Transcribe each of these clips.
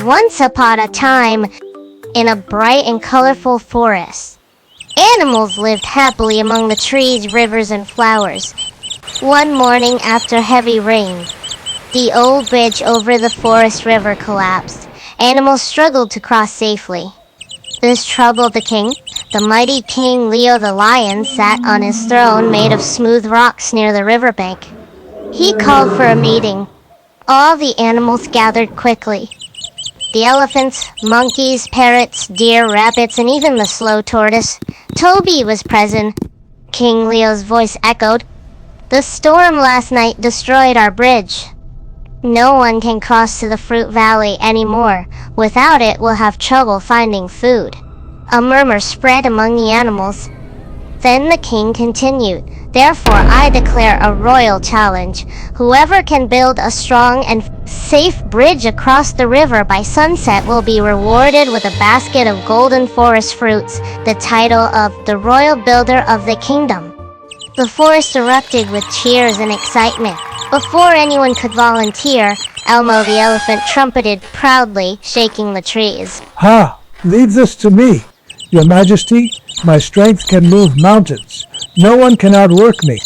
Once upon a time, in a bright and colorful forest, animals lived happily among the trees, rivers, and flowers. One morning after heavy rain, the old bridge over the forest river collapsed. Animals struggled to cross safely. This troubled the king. The mighty King Leo the lion sat on his throne made of smooth rocks near the riverbank. He called for a meeting. All the animals gathered quickly. The elephants, monkeys, parrots, deer, rabbits, and even the slow tortoise. Tobi was present. King Leo's voice echoed. The storm last night destroyed our bridge. No one can cross to the Fruit Valley anymore. Without it, we'll have trouble finding food. A murmur spread among the animals. Then the king continued. Therefore, I declare a royal challenge. Whoever can build a strong and safe bridge across the river by sunset will be rewarded with a basket of golden forest fruits, the title of the royal builder of the kingdom. The forest erupted with cheers and excitement. Before anyone could volunteer, Elmo the Elephant trumpeted proudly, shaking the trees. Ha! Leave this to me. Your Majesty, my strength can move mountains. No one can outwork me.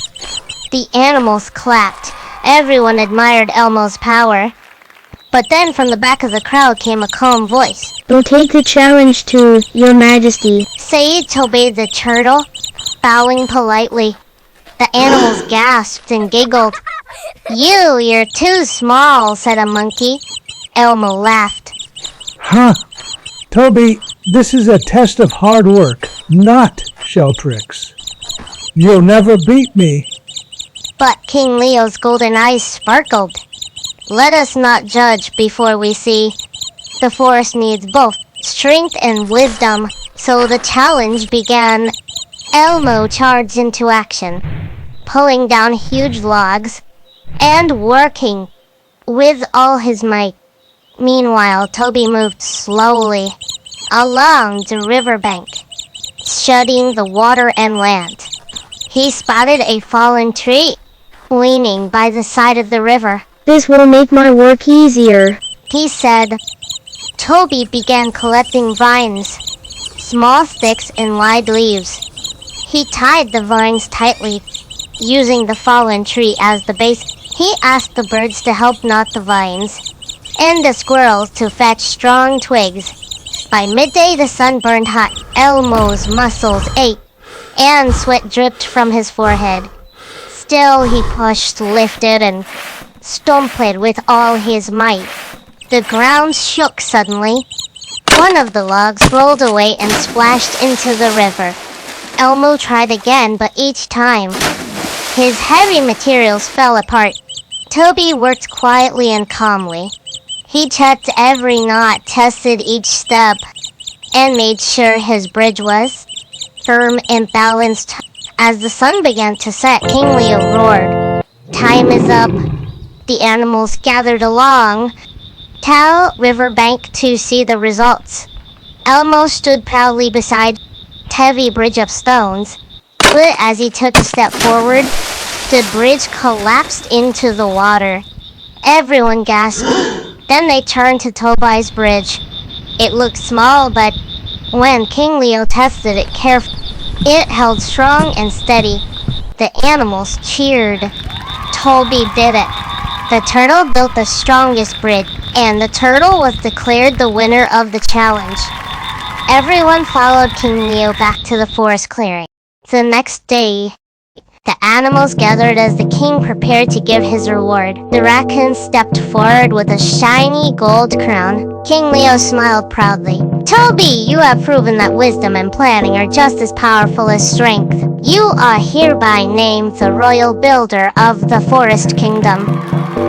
The animals clapped. Everyone admired Elmo's power. But then from the back of the crowd came a calm voice. We'll take the challenge to Your Majesty, said Tobi the Turtle, bowing politely. The animals gasped and giggled. You're too small, said a monkey. Elmo laughed. Huh? Tobi, this is a test of hard work, not shell tricks. You'll never beat me. But King Leo's golden eyes sparkled. Let us not judge before we see. The forest needs both strength and wisdom, so the challenge began. Elmo charged into action, pulling down huge logs and working with all his might. Meanwhile, Tobi moved slowly along the riverbank, studying the water and land. He spotted a fallen tree leaning by the side of the river. This will make my work easier, he said. Tobi began collecting vines, small sticks and wide leaves. He tied the vines tightly, using the fallen tree as the base. He asked the birds to help knot the vines, and the squirrels to fetch strong twigs. By midday, the sun burned hot. Elmo's muscles ached, and sweat dripped from his forehead. Still, he pushed, lifted, and stomped with all his might. The ground shook suddenly. One of the logs rolled away and splashed into the river. Elmo tried again, but each time, his heavy materials fell apart. Tobi worked quietly and calmly. He checked every knot, tested each step, and made sure his bridge was firm and balanced. As the sun began to set, King Leo roared. Time is up. The animals gathered along the riverbank to see the results. Elmo stood proudly beside the heavy bridge of stones, but as he took a step forward, the bridge collapsed into the water. Everyone gasped. Then they turned to Tobi's bridge. It looked small, but when King Leo tested it carefully, it held strong and steady. The animals cheered. Tobi did it. The turtle built the strongest bridge, and the turtle was declared the winner of the challenge. Everyone followed King Leo back to the forest clearing. The next day, the animals gathered as the king prepared to give his reward. The raccoon stepped forward with a shiny gold crown. King Leo smiled proudly. Tobi, you have proven that wisdom and planning are just as powerful as strength. You are hereby named the royal builder of the Forest Kingdom.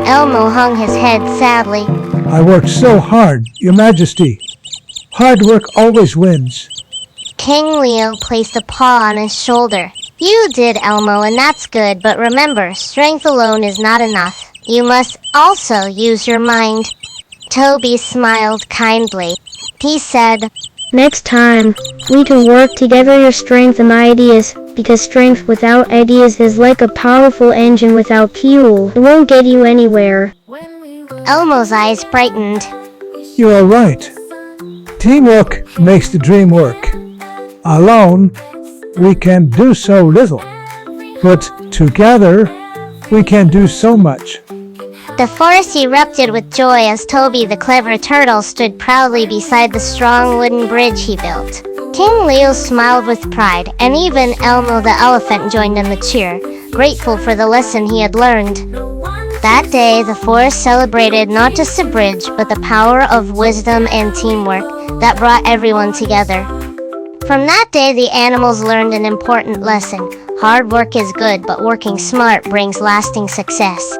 Elmo hung his head sadly. I worked so hard, Your Majesty. Hard work always wins. King Leo placed a paw on his shoulder. You did, Elmo, and that's good, but remember, strength alone is not enough. You must also use your mind. Tobi smiled kindly. He said, next time, we can work together your strength and ideas, because strength without ideas is like a powerful engine without fuel. It won't get you anywhere. Elmo's eyes brightened. You are right. Teamwork makes the dream work. Alone, we can do so little. But together, we can do so much. The forest erupted with joy as Tobi the clever turtle stood proudly beside the strong wooden bridge he built. King Leo smiled with pride, and even Elmo the Elephant joined in the cheer, grateful for the lesson he had learned. That day, the forest celebrated not just a bridge, but the power of wisdom and teamwork that brought everyone together. From that day, the animals learned an important lesson. Hard work is good, but working smart brings lasting success.